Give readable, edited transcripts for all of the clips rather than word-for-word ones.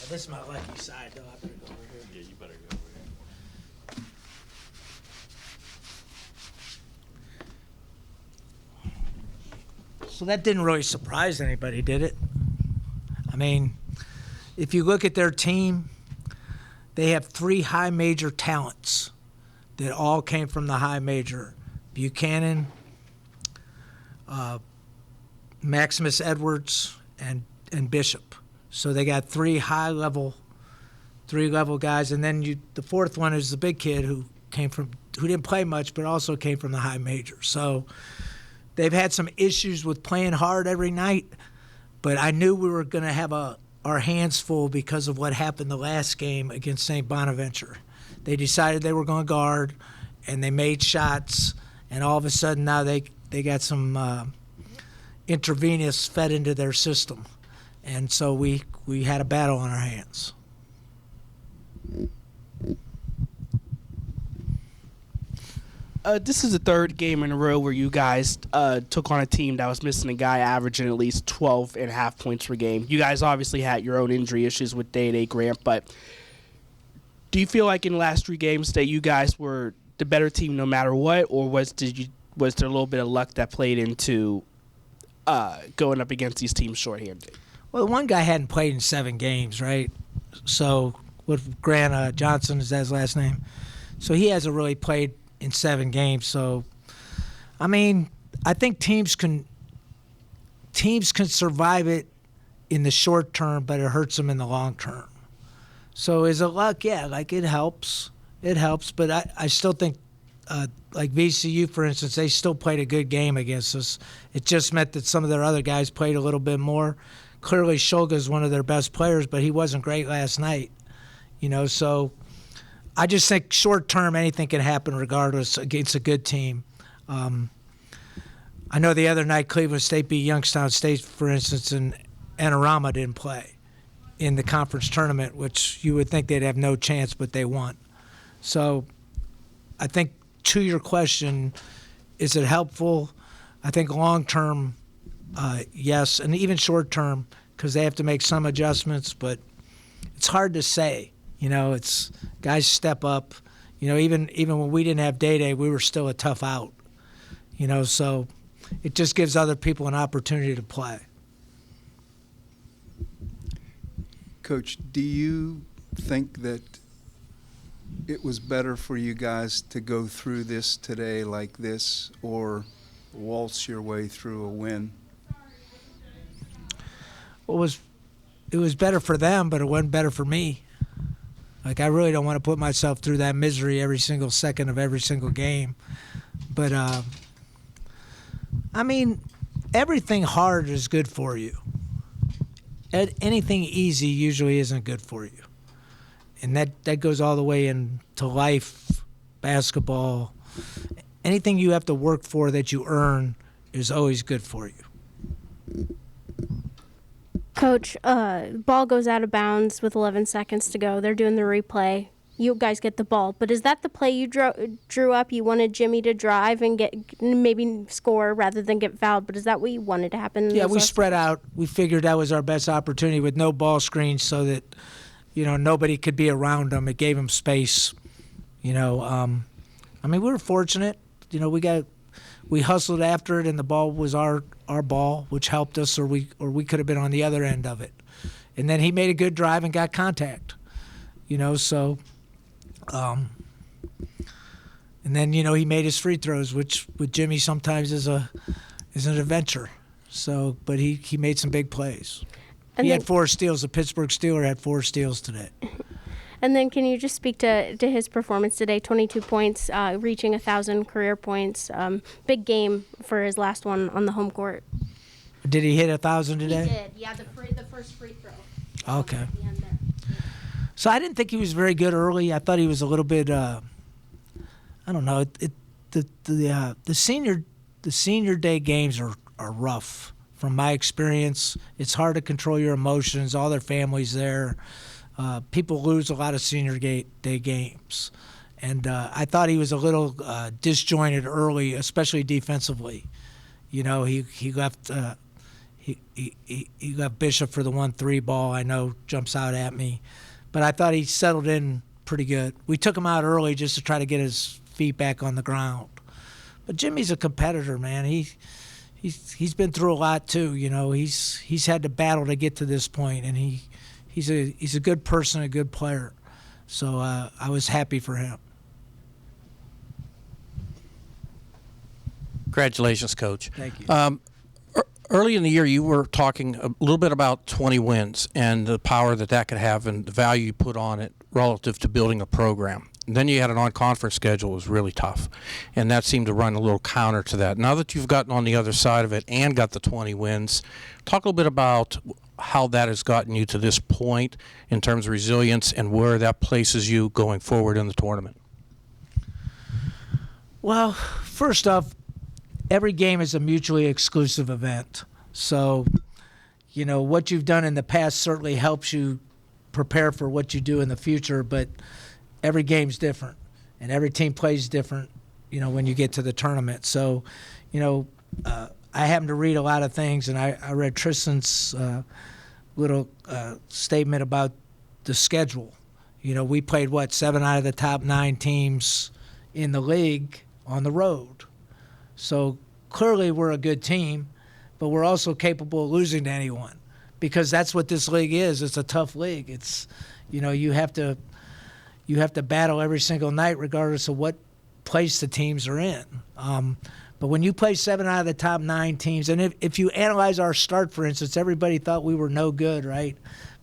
This is my lucky side, though. I better go over here. Yeah, you better go over here. So that didn't really surprise anybody, did it? I mean, if you look at their team, they have 3 high major talents that all came from the high major. Buchanan, Maximus Edwards, and Bishop. So they got 3 high-level guys, and then the fourth one is the big kid who didn't play much but also came from the high major. So they've had some issues with playing hard every night, but I knew we were going to have our hands full because of what happened the last game against St. Bonaventure. They decided they were going to guard, and they made shots, and all of a sudden now they got some intravenous fed into their system. And so we had a battle on our hands. This is the 3rd game in a row where you guys took on a team that was missing a guy averaging at least 12.5 points per game. You guys obviously had your own injury issues with Day-Day Grant, but do you feel like in the last 3 games that you guys were the better team no matter what, or was there a little bit of luck that played into going up against these teams shorthanded? Well, one guy hadn't played in 7 games, right? So with Grant Johnson, is that his last name? So he hasn't really played in 7 games. So, I mean, I think teams can survive it in the short term, but it hurts them in the long term. So is it luck? Yeah, like it helps. It helps, but I still think, like VCU, for instance, they still played a good game against us. It just meant that some of their other guys played a little bit more. Clearly, Shulga is one of their best players, but he wasn't great last night. So I just think short term anything can happen regardless against a good team. I know the other night Cleveland State beat Youngstown State, for instance, and Anorama didn't play in the conference tournament, which you would think they'd have no chance, but they won. So I think to your question, is it helpful? I think long term, yes, and even short term, because they have to make some adjustments, but it's hard to say. It's guys step up. Even when we didn't have Day-Day, we were still a tough out. So it just gives other people an opportunity to play. Coach, do you think that it was better for you guys to go through this today like this, or waltz your way through a win? It was better for them, but it wasn't better for me. Like, I really don't want to put myself through that misery every single second of every single game. But, I mean, everything hard is good for you. Anything easy usually isn't good for you. And that goes all the way into life, basketball. Anything you have to work for that you earn is always good for you. Coach, ball goes out of bounds with 11 seconds to go. They're doing the replay. You guys get the ball. But is that the play you drew up? You wanted Jimmy to drive and maybe score rather than get fouled. But is that what you wanted to happen? Yeah, we spread out. We figured that was our best opportunity with no ball screens so that, nobody could be around them. It gave them space. I mean, we were fortunate. We hustled after it, and the ball was our ball, which helped us, or we could have been on the other end of it. And then he made a good drive and got contact. So, and then he made his free throws, which with Jimmy sometimes is an adventure. So, but he made some big plays. And he had 4 steals. The Pittsburgh Steeler had 4 steals today. And then can you just speak to his performance today? 22 points, reaching 1,000 career points. Big game for his last one on the home court. Did he hit 1,000 today? He did, yeah, the first free throw. Okay. At the end there. So I didn't think he was very good early. I thought he was a little bit, I don't know. The senior day games are rough. From my experience, it's hard to control your emotions. All their families there. People lose a lot of senior day games. And I thought he was a little disjointed early, especially defensively. He left He left Bishop for the 1-3 ball. I know jumps out at me, but I thought he settled in pretty good. We took him out early just to try to get his feet back on the ground. But Jimmy's a competitor, man. He's been through a lot too. You know, he's had to battle to get to this point, and he's a good person, a good player. So I was happy for him. Congratulations, Coach. Thank you. Early in the year, you were talking a little bit about 20 wins and the power that could have and the value you put on it relative to building a program. And then you had an on-conference schedule that was really tough, and that seemed to run a little counter to that. Now that you've gotten on the other side of it and got the 20 wins, talk a little bit about how that has gotten you to this point in terms of resilience and where that places you going forward in the tournament. Well, first off, every game is a mutually exclusive event. So, you know, what you've done in the past certainly helps you prepare for what you do in the future, but every game's different and every team plays different, you know, when you get to the tournament. So, you know, I happen to read a lot of things, and I read Tristan's little statement about the schedule. You know, we played, 7 out of the top 9 teams in the league on the road. So clearly we're a good team, but we're also capable of losing to anyone because that's what this league is. It's a tough league. It's, you know, you have to battle every single night regardless of what place the teams are in. But when you play 7 out of the top 9 teams, and if you analyze our start, for instance, everybody thought we were no good, right?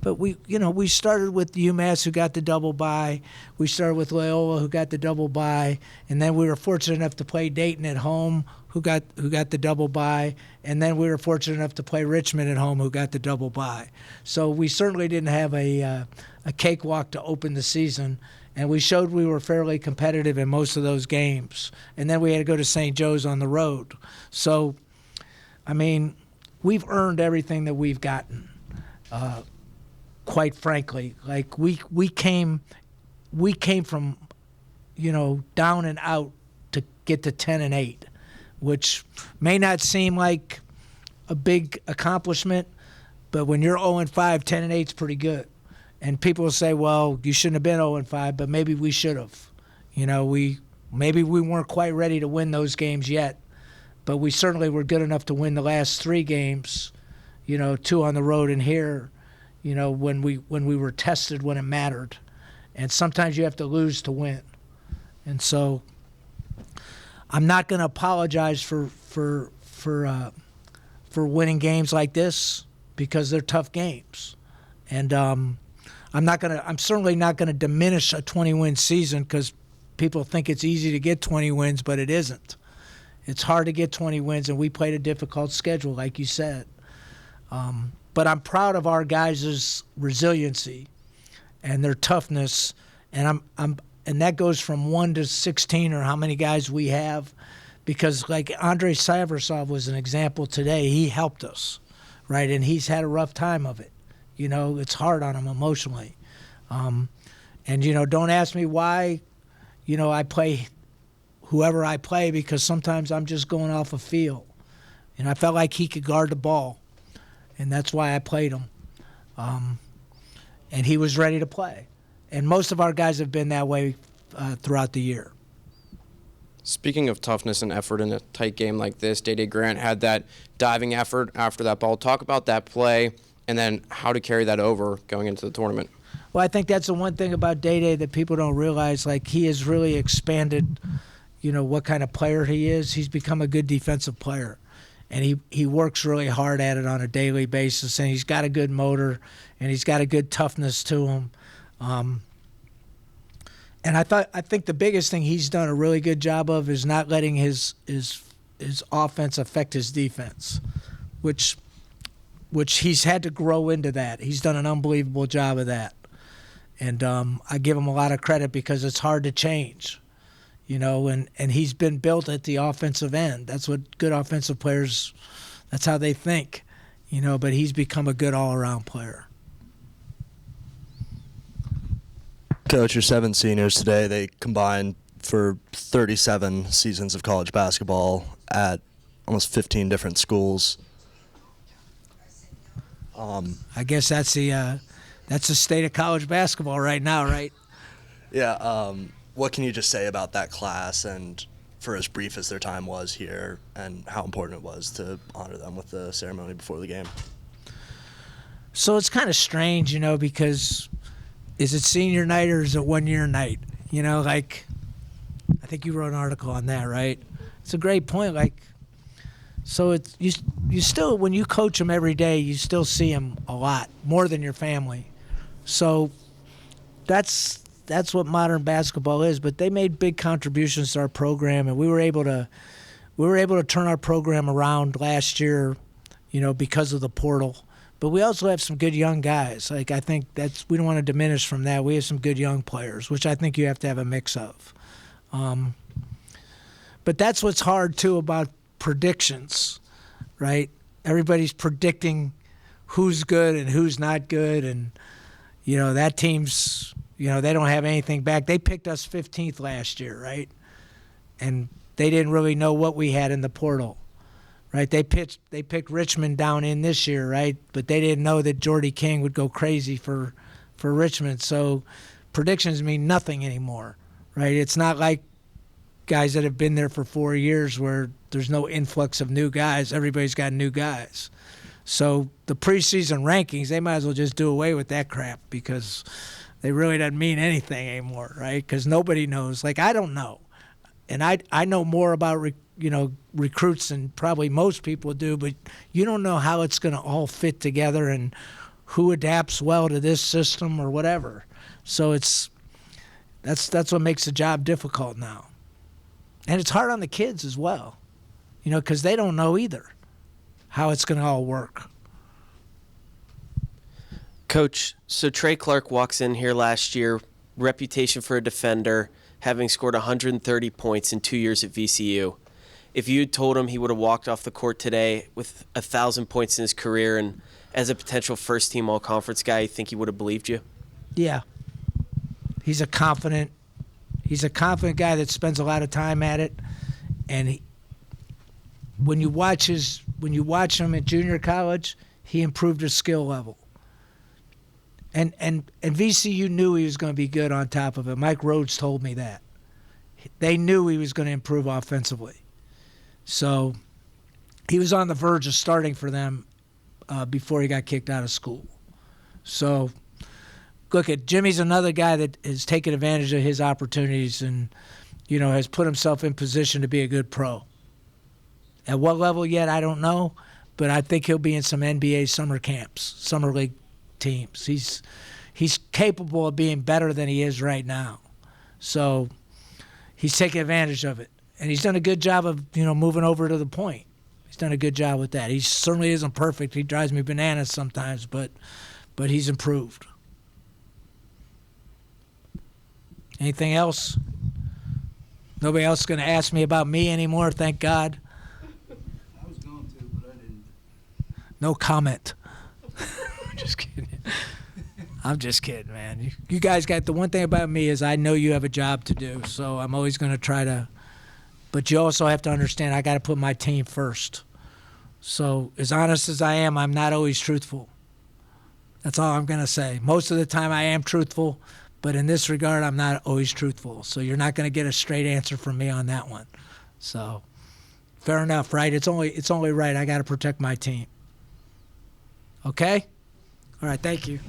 But we started with UMass, who got the double bye. We started with Loyola, who got the double bye, and then we were fortunate enough to play Dayton at home, who got the double bye, and then we were fortunate enough to play Richmond at home, who got the double bye. So we certainly didn't have a cakewalk to open the season, and we showed we were fairly competitive in most of those games. And then we had to go to St. Joe's on the road. So, I mean, we've earned everything that we've gotten. Quite frankly, like we came from, you know, down and out to get to 10-8, which may not seem like a big accomplishment, but when you're 0-5, 10-8 is pretty good. And people will say, well, you shouldn't have been 0-5, but maybe we should have. You know, maybe we weren't quite ready to win those games yet, but we certainly were good enough to win the last 3 games, you know, 2 on the road and here. You know, when we were tested when it mattered. And sometimes you have to lose to win. And so I'm not going to apologize for winning games like this because they're tough games. And I'm certainly not going to diminish a 20-win season because people think it's easy to get 20 wins, but it isn't. It's hard to get 20 wins, and we played a difficult schedule, like you said. But I'm proud of our guys' resiliency and their toughness, and and that goes from 1 to 16 or how many guys we have, because like Andrei Savrasov was an example today. He helped us, right? And he's had a rough time of it. You know, it's hard on him emotionally. And you know, don't ask me why. You know, I play whoever I play because sometimes I'm just going off a feel, and I felt like he could guard the ball. And that's why I played him. And he was ready to play. And most of our guys have been that way throughout the year. Speaking of toughness and effort in a tight game like this, Day Grant had that diving effort after that ball. Talk about that play and then how to carry that over going into the tournament. Well, I think that's the one thing about Day that people don't realize. Like, he has really expanded, you know, what kind of player he is. He's become a good defensive player. And he works really hard at it on a daily basis, and he's got a good motor, and he's got a good toughness to him. And I think the biggest thing he's done a really good job of is not letting his offense affect his defense, which he's had to grow into that. He's done an unbelievable job of that, and I give him a lot of credit because it's hard to change. You know, and he's been built at the offensive end. That's what good offensive players, that's how they think, you know, but he's become a good all-around player. Coach, your 7 seniors today, they combined for 37 seasons of college basketball at almost 15 different schools. I guess that's the state of college basketball right now, right? Yeah. What can you just say about that class and for as brief as their time was here and how important it was to honor them with the ceremony before the game? So it's kind of strange, because is it senior night or is it 1 year night? Like, I think you wrote an article on that, right? It's a great point. Like, so it's you still, when you coach them every day, you still see them a lot more than your family. So that's what modern basketball is. But they made big contributions to our program, and we were able to turn our program around last year, because of the portal. But we also have some good young guys. Like, I think we don't want to diminish from that. We have some good young players, which I think you have to have a mix of. But that's what's hard too about predictions, right? Everybody's predicting who's good and who's not good, and that team's they don't have anything back. They picked us 15th last year, right? And they didn't really know what we had in the portal. Right, they picked Richmond down in this year, right? But they didn't know that Jordy King would go crazy for Richmond. So predictions mean nothing anymore, right? It's not like guys that have been there for 4 years where there's no influx of new guys. Everybody's got new guys. So the preseason rankings, they might as well just do away with that crap because they really doesn't mean anything anymore, right? Because nobody knows. Like, I don't know. And I know more about recruits than probably most people do, but you don't know how it's going to all fit together and who adapts well to this system or whatever. So that's what makes the job difficult now. And it's hard on the kids as well, because they don't know either how it's going to all work. Coach, so Trey Clark walks in here last year, reputation for a defender, having scored 130 points in 2 years at VCU. If you had told him he would have walked off the court today with 1,000 points in his career and as a potential first-team all-conference guy, you think he would have believed you? Yeah. He's a confident guy that spends a lot of time at it. And when you watch him at junior college, he improved his skill level. And VCU knew he was going to be good on top of it. Mike Rhodes told me that. They knew he was going to improve offensively. So he was on the verge of starting for them before he got kicked out of school. So look, Jimmy's another guy that has taken advantage of his opportunities and, has put himself in position to be a good pro. At what level yet, I don't know, but I think he'll be in some NBA summer camps, summer league teams. He's capable of being better than he is right now. So he's taking advantage of it. And he's done a good job of, moving over to the point. He's done a good job with that. He certainly isn't perfect. He drives me bananas sometimes, but he's improved. Anything else? Nobody else is going to ask me about me anymore, thank God. I was going to, but I didn't. No comment. Just kidding. I'm just kidding, man. You guys got the one thing about me is I know you have a job to do, so I'm always going to try to. But you also have to understand I got to put my team first. So as honest as I am, I'm not always truthful. That's all I'm going to say. Most of the time I am truthful, but in this regard, I'm not always truthful. So you're not going to get a straight answer from me on that one. So fair enough, right? It's only right. I got to protect my team. Okay? All right, thank you.